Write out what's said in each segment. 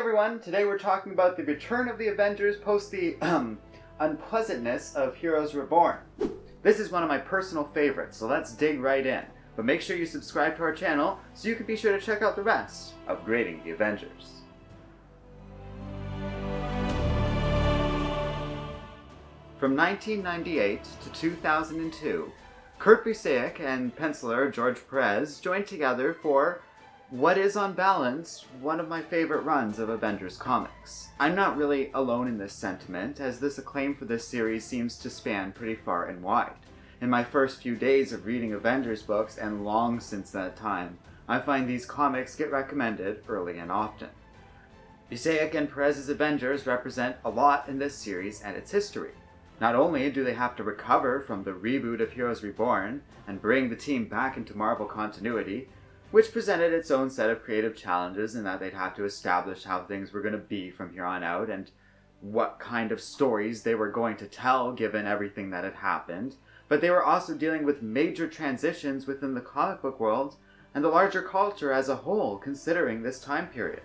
everyone, today we're talking about the return of the Avengers post the unpleasantness of Heroes Reborn. This is one of my personal favorites, so let's dig right in. But make sure you subscribe to our channel so you can be sure to check out the rest of Grading the Avengers. From 1998 to 2002, Kurt Busiek and penciler George Pérez joined together for what is, on balance, one of my favorite runs of Avengers comics. I'm not really alone in this sentiment, as this acclaim for this series seems to span pretty far and wide. In my first few days of reading Avengers books, and long since that time, I find these comics get recommended early and often. Busiek and Pérez's Avengers represent a lot in this series and its history. Not only do they have to recover from the reboot of Heroes Reborn and bring the team back into Marvel continuity, which presented its own set of creative challenges in that they'd have to establish how things were going to be from here on out and what kind of stories they were going to tell given everything that had happened, but they were also dealing with major transitions within the comic book world and the larger culture as a whole considering this time period.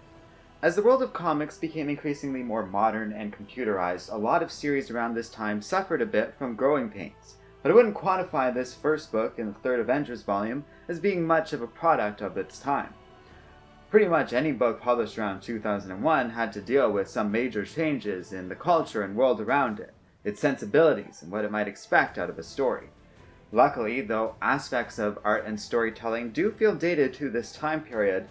As the world of comics became increasingly more modern and computerized, a lot of series around this time suffered a bit from growing pains. But I wouldn't quantify this first book in the third Avengers volume as being much of a product of its time. Pretty much any book published around 2001 had to deal with some major changes in the culture and world around it, its sensibilities, and what it might expect out of a story. Luckily, though aspects of art and storytelling do feel dated to this time period,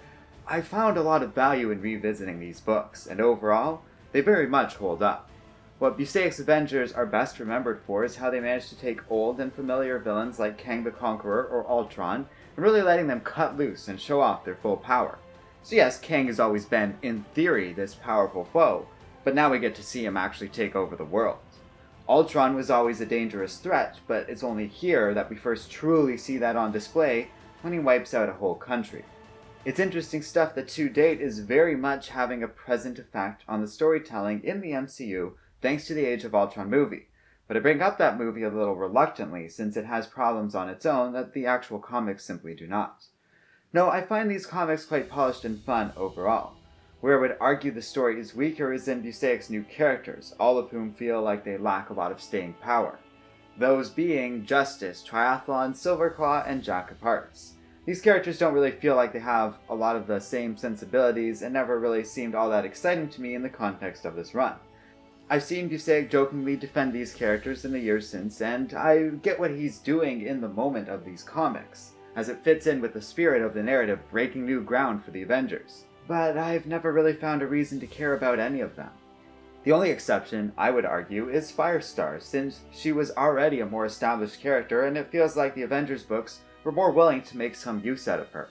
I found a lot of value in revisiting these books, and overall, they very much hold up. What Busiek's Avengers are best remembered for is how they managed to take old and familiar villains like Kang the Conqueror or Ultron and really letting them cut loose and show off their full power. So yes, Kang has always been, in theory, this powerful foe, but now we get to see him actually take over the world. Ultron was always a dangerous threat, but it's only here that we first truly see that on display when he wipes out a whole country. It's interesting stuff that to date is very much having a present effect on the storytelling in the MCU thanks to the Age of Ultron movie, but I bring up that movie a little reluctantly since it has problems on its own that the actual comics simply do not. No, I find these comics quite polished and fun overall. Where I would argue the story is weaker is in Busiek's new characters, all of whom feel like they lack a lot of staying power. Those being Justice, Triathlon, Silverclaw, and Jack of Hearts. These characters don't really feel like they have a lot of the same sensibilities and never really seemed all that exciting to me in the context of this run. I've seen Busiek jokingly defend these characters in the years since, and I get what he's doing in the moment of these comics, as it fits in with the spirit of the narrative breaking new ground for the Avengers. But I've never really found a reason to care about any of them. The only exception, I would argue, is Firestar, since she was already a more established character and it feels like the Avengers books were more willing to make some use out of her.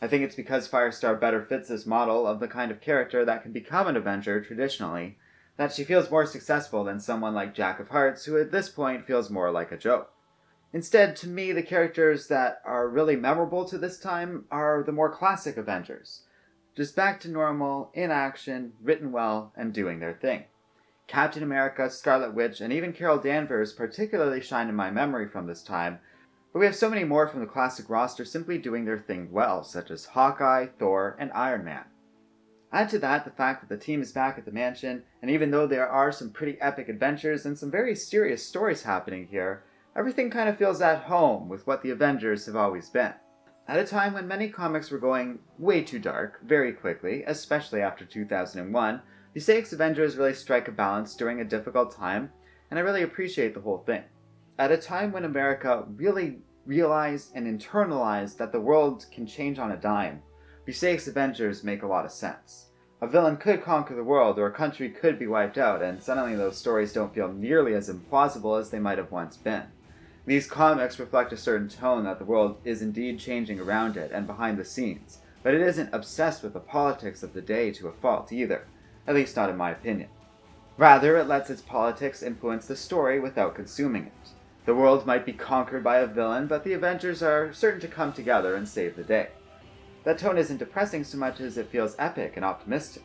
I think it's because Firestar better fits this model of the kind of character that can become an Avenger traditionally, that she feels more successful than someone like Jack of Hearts, who at this point feels more like a joke. Instead, to me, the characters that are really memorable to this time are the more classic Avengers. Just back to normal, in action, written well, and doing their thing. Captain America, Scarlet Witch, and even Carol Danvers particularly shine in my memory from this time, but we have so many more from the classic roster simply doing their thing well, such as Hawkeye, Thor, and Iron Man. Add to that the fact that the team is back at the mansion, and even though there are some pretty epic adventures and some very serious stories happening here, everything kind of feels at home with what the Avengers have always been. At a time when many comics were going way too dark, very quickly, especially after 2001, Busiek's Avengers really strike a balance during a difficult time, and I really appreciate the whole thing. At a time when America really realized and internalized that the world can change on a dime, Busiek's Avengers make a lot of sense. A villain could conquer the world, or a country could be wiped out, and suddenly those stories don't feel nearly as implausible as they might have once been. These comics reflect a certain tone that the world is indeed changing around it and behind the scenes, but it isn't obsessed with the politics of the day to a fault either, at least not in my opinion. Rather, it lets its politics influence the story without consuming it. The world might be conquered by a villain, but the Avengers are certain to come together and save the day. That tone isn't depressing so much as it feels epic and optimistic.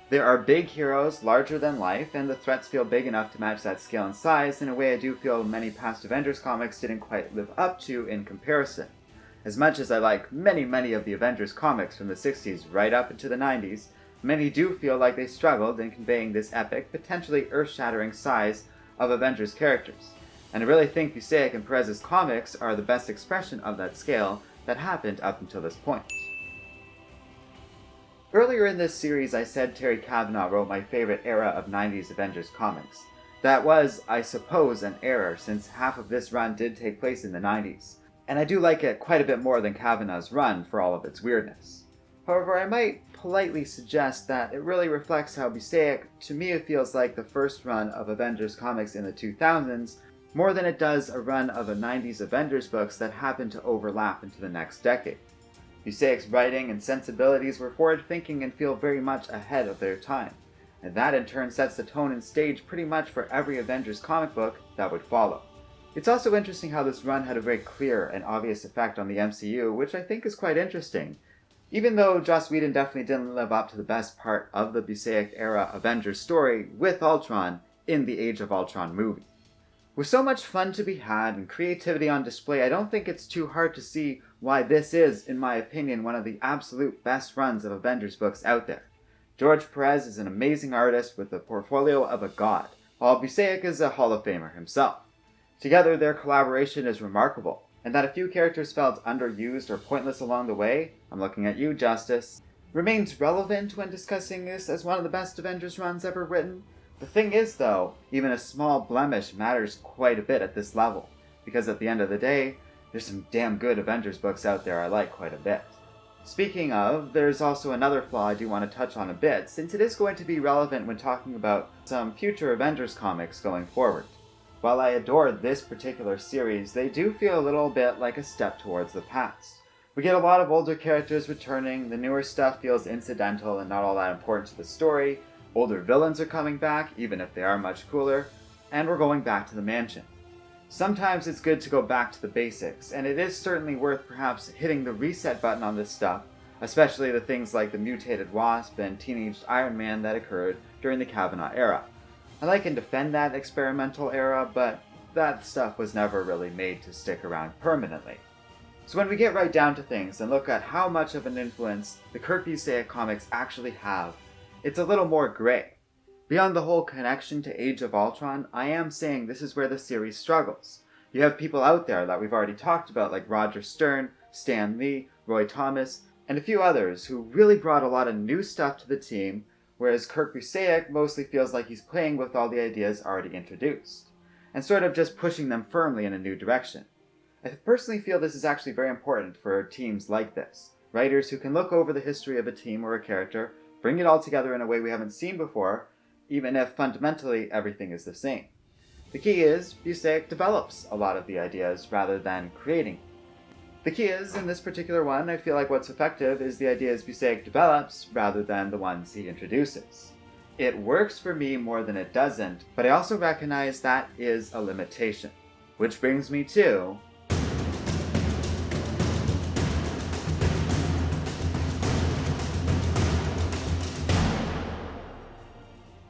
There are big heroes, larger than life, and the threats feel big enough to match that scale and size in a way I do feel many past Avengers comics didn't quite live up to in comparison. As much as I like many of the Avengers comics from the 60s right up into the 90s, Many do feel like they struggled in conveying this epic, potentially earth-shattering size of Avengers characters, and I really think Busiek and Pérez's comics are the best expression of that scale that happened up until this point. Earlier in this series I said Terry Kavanagh wrote my favorite era of 90s Avengers comics. That was, I suppose, an error, since half of this run did take place in the 90s, and I do like it quite a bit more than Kavanagh's run for all of its weirdness. However, I might politely suggest that it really reflects how Busiek, to me it feels like the first run of Avengers comics in the 2000s, more than it does a run of a 90s Avengers books that happened to overlap into the next decade. Busiek's writing and sensibilities were forward-thinking and feel very much ahead of their time, and that in turn sets the tone and stage pretty much for every Avengers comic book that would follow. It's also interesting how this run had a very clear and obvious effect on the MCU, which I think is quite interesting, even though Joss Whedon definitely didn't live up to the best part of the Busiek-era Avengers story with Ultron in the Age of Ultron movie. With so much fun to be had and creativity on display, I don't think it's too hard to see why this is, in my opinion, one of the absolute best runs of Avengers books out there. George Pérez is an amazing artist with the portfolio of a god, while Busiek is a Hall of Famer himself. Together, their collaboration is remarkable, and that a few characters felt underused or pointless along the way, I'm looking at you, Justice, remains relevant when discussing this as one of the best Avengers runs ever written. The thing is, though, even a small blemish matters quite a bit at this level, because at the end of the day, there's some damn good Avengers books out there I like quite a bit. Speaking of, there's also another flaw I do want to touch on a bit, since it is going to be relevant when talking about some future Avengers comics going forward. While I adore this particular series, they do feel a little bit like a step towards the past. We get a lot of older characters returning, the newer stuff feels incidental and not all that important to the story, older villains are coming back, even if they are much cooler, and we're going back to the mansion. Sometimes it's good to go back to the basics, and it is certainly worth perhaps hitting the reset button on this stuff, especially the things like the mutated Wasp and Teenage Iron Man that occurred during the Kavanagh era. I like and defend that experimental era, but that stuff was never really made to stick around permanently. So when we get right down to things and look at how much of an influence the Kurt Busiek comics actually have, it's a little more gray. Beyond the whole connection to Age of Ultron, I am saying this is where the series struggles. You have people out there that we've already talked about like Roger Stern, Stan Lee, Roy Thomas, and a few others who really brought a lot of new stuff to the team, whereas Kurt Busiek mostly feels like he's playing with all the ideas already introduced, and sort of just pushing them firmly in a new direction. I personally feel this is actually very important for teams like this. Writers who can look over the history of a team or a character, bring it all together in a way we haven't seen before, even if fundamentally everything is the same. The key is, Busiek develops a lot of the ideas rather than creating. The key is, in this particular one, I feel like what's effective is the ideas Busiek develops rather than the ones he introduces. It works for me more than it doesn't, but I also recognize that is a limitation. Which brings me to...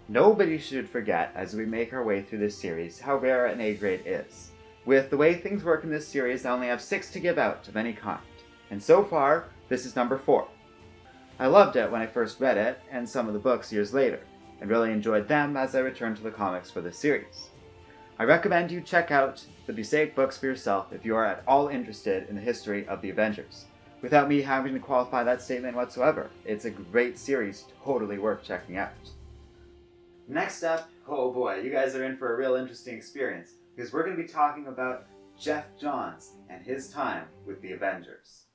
Nobody should forget, as we make our way through this series, how rare an A grade is. With the way things work in this series, I only have 6 to give out of any kind. And so far, this is number 4. I loved it when I first read it, and some of the books years later, and really enjoyed them as I returned to the comics for this series. I recommend you check out the Busiek books for yourself if you are at all interested in the history of the Avengers. Without me having to qualify that statement whatsoever, it's a great series, totally worth checking out. Next up, oh boy, you guys are in for a real interesting experience, because we're going to be talking about Geoff Johns and his time with the Avengers.